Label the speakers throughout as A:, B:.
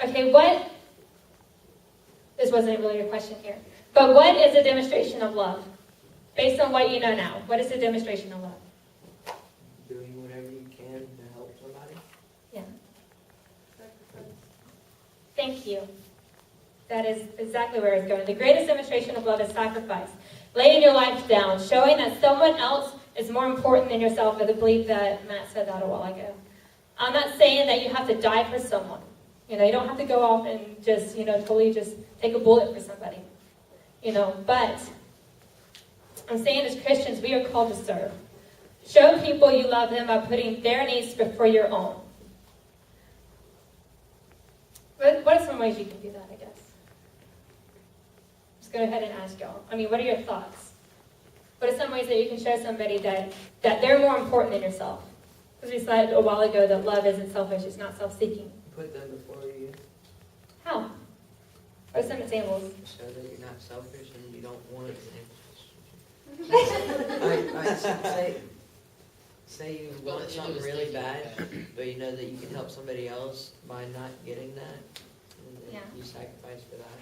A: Okay, this wasn't really a question here, but what is a demonstration of love? Based on what you know now, what is a demonstration of love?
B: Doing whatever you can to help somebody.
A: Yeah. Thank you. That is exactly where it's going. The greatest demonstration of love is sacrifice. Laying your life down, showing that someone else is more important than yourself. I believe that Matt said that a while ago. I'm not saying that you have to die for someone. You don't have to go off and just, totally just take a bullet for somebody. But I'm saying as Christians, we are called to serve. Show people you love them by putting their needs before your own. What are some ways you can do that, I guess? Just go ahead and ask y'all. What are your thoughts? What are some ways that you can show somebody that they're more important than yourself? Because we said a while ago that love isn't selfish, it's not self-seeking.
B: Put them before you.
A: How? What are some examples?
B: So that you're not selfish and you don't want it. Say you want something really bad, but you know that you can help somebody else by not getting that. And then you sacrifice for that.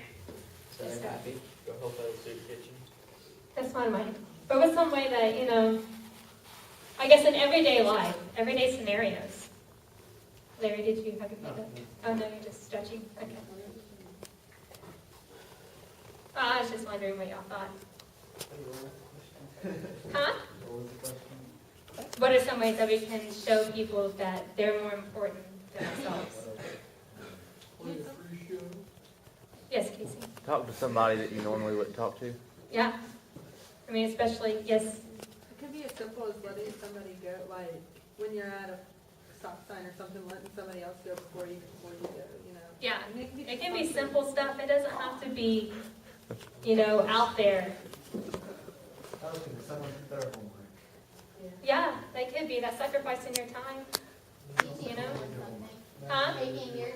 B: So they're happy.
C: Go help out with the kitchen.
A: That's one way. But what's some way that, I guess in everyday life, everyday scenarios. Larry, did you have your hand up? Oh, no, you're just stretching? Okay. I was just wondering what y'all thought. Huh? What are some ways that we can show people that they're more important than ourselves? Yes, Casey?
D: Talk to somebody that you normally wouldn't talk to.
A: Yeah. Especially, yes.
E: It could be as simple as letting somebody go, like when you're at a stop sign or something, letting somebody else go before you go,
A: Yeah, it can be simple stuff. It doesn't have to be, out there. Yeah, that could be. That's sacrificing your time. Huh?
F: Taking your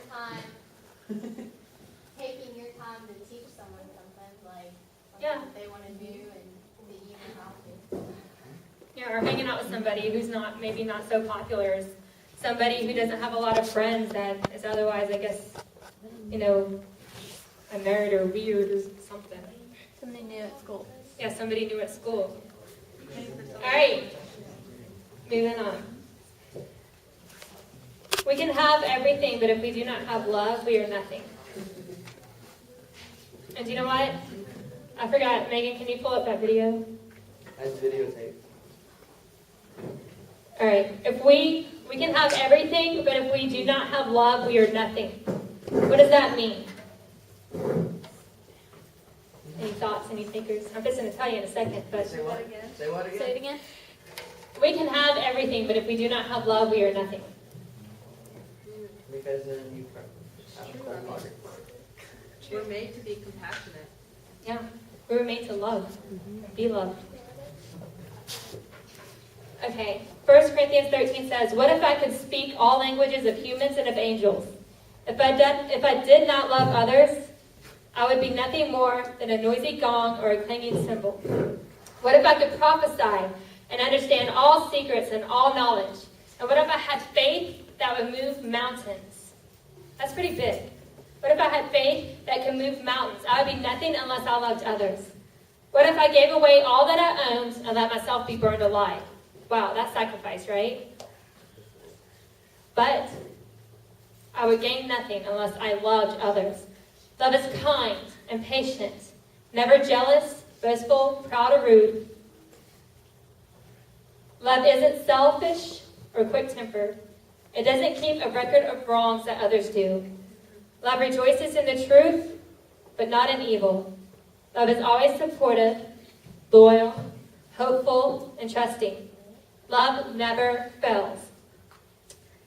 F: time to teach someone something, like something that they want to do and that you know how to.
A: Yeah, or hanging out with somebody who's maybe not so popular, somebody who doesn't have a lot of friends that is otherwise, I guess, a nerd or weird or something.
F: Somebody new at school.
A: Yeah, somebody new at school. All right, moving on. We can have everything, but if we do not have love, we are nothing. And do you know what? I forgot. Megan, can you pull up that video?
B: That's videotape.
A: All right. If we can have everything, but if we do not have love, we are nothing. What does that mean? Any thoughts, any thinkers? I'm just going to tell you in a second, but
B: Say what again? Say what again?
A: Say it again. We can have everything, but if we do not have love, we are nothing.
B: Because then you have a cold heart.
E: We're made to be compassionate.
A: Yeah. We were made to love and be loved. Okay. 1 Corinthians 13 says, "What if I could speak all languages of humans and of angels? If I did not love others, I would be nothing more than a noisy gong or a clanging cymbal. What if I could prophesy and understand all secrets and all knowledge? And what if I had faith that would move mountains?" That's pretty big. What if I had faith that could move mountains? I would be nothing unless I loved others. What if I gave away all that I owned and let myself be burned alive? Wow, that's sacrifice, right? But I would gain nothing unless I loved others. Love is kind and patient, never jealous, boastful, proud, or rude. Love isn't selfish or quick-tempered. It doesn't keep a record of wrongs that others do. Love rejoices in the truth, but not in evil. Love is always supportive, loyal, hopeful, and trusting. Love never fails.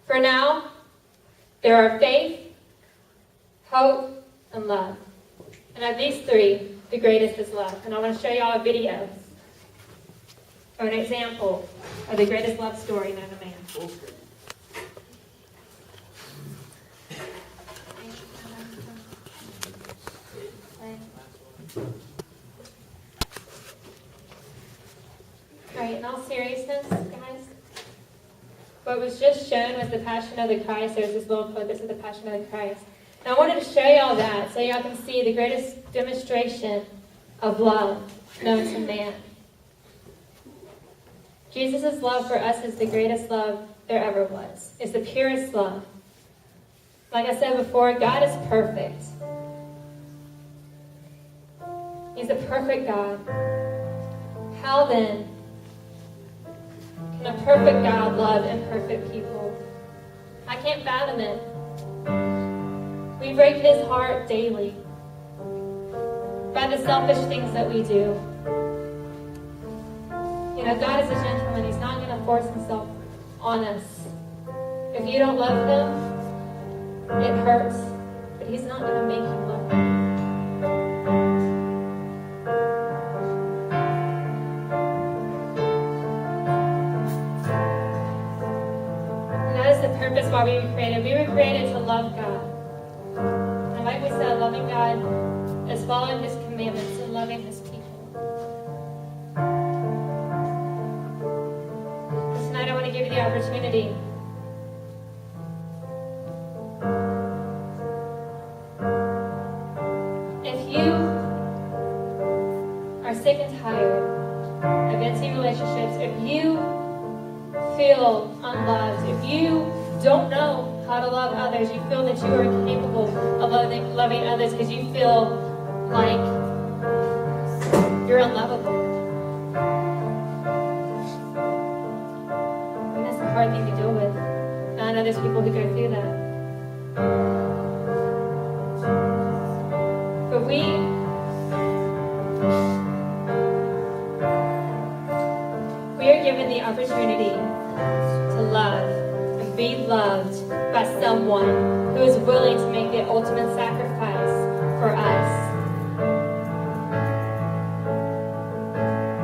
A: For now, there are faith, hope, and love. And of these three, the greatest is love. And I want to show y'all a video or an example of the greatest love story known to man. Alright, in all seriousness, guys, what was just shown was the Passion of the Christ. There's this little quote that said the Passion of the Christ. And I wanted to show y'all that so y'all can see the greatest demonstration of love known to man. Jesus' love for us is the greatest love there ever was. It's the purest love. Like I said before, God is perfect. He's a perfect God. How then can a perfect God love imperfect people? I can't fathom it. We break his heart daily by the selfish things that we do. You know, God is a gentleman. He's not going to force himself on us. If you don't love him, it hurts. But he's not going to make you love him. And that is the purpose why we were created. We were created to love God. And like we said, loving God is following his commandments and loving his people. Tonight I want to give you the opportunity if you are sick and tired of empty relationships, if you feel unloved, if you don't know how to love others, you feel that you are incapable of loving others because you feel like you're unlovable. And that's a hard thing to deal with. And I know there's people who go through that. But we are given the opportunity to love and be loved by someone who is willing to make the ultimate sacrifice for us.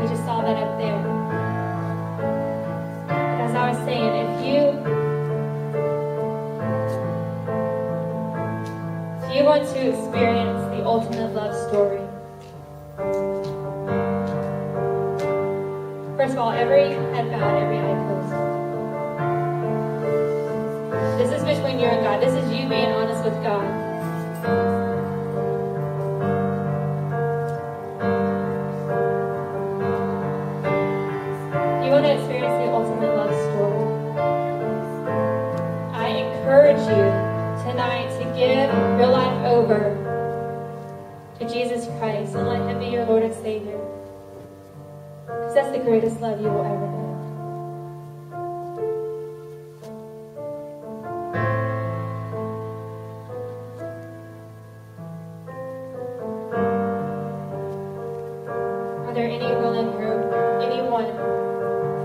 A: We just saw that up there. But as I was saying, if you want to experience the ultimate love story, first of all, every head bowed, every eye closed. This is between you and God. This is you being honest with God. You want to experience the ultimate love story. I encourage you tonight to give your life over to Jesus Christ and let him be your Lord and Savior. Because that's the greatest love you will ever know. Are there anyone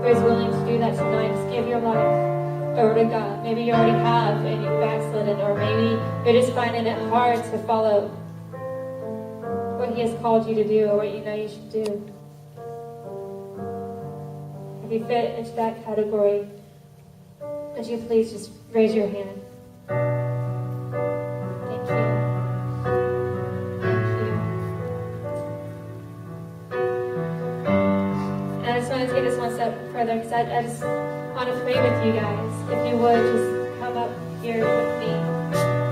A: who is willing to do that tonight? Just give your life over to God. Maybe you already have and you've backslidden, or maybe you're just finding it hard to follow what he has called you to do or what you know you should do. If you fit into that category, would you please just raise your hand? Thank you. Thank you. And I just want to take this one step further because I just want to pray with you guys. If you would, just come up here with me.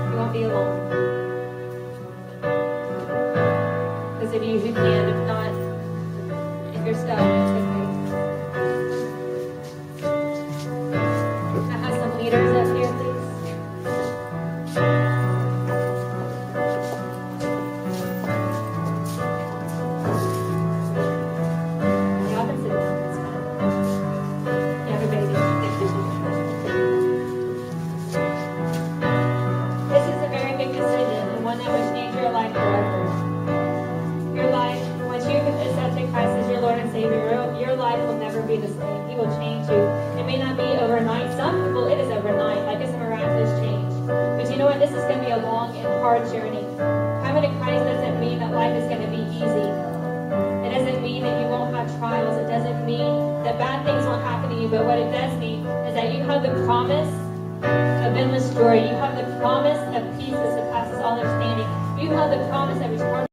A: You won't be alone. Those of you who can, if not, if you're stuck, it's okay. Can I have some leaders up here, please? Y'all can sit down. It's fine. You have a baby. This is a very big decision, and one that will change your life forever. Your life, once you accepted Christ as your Lord and Savior, your life will never be the same. He will change you. It may not be overnight. Some people, it is overnight. Like it's a miraculous change. But you know what? This is going to be a long and hard journey. Coming to Christ doesn't mean that life is going to be easy. It doesn't mean that you won't have trials. It doesn't mean that bad things won't happen to you. But what it does mean is that you have the promise of endless joy. You have the promise of peace that surpasses all understanding. You have the promise of eternal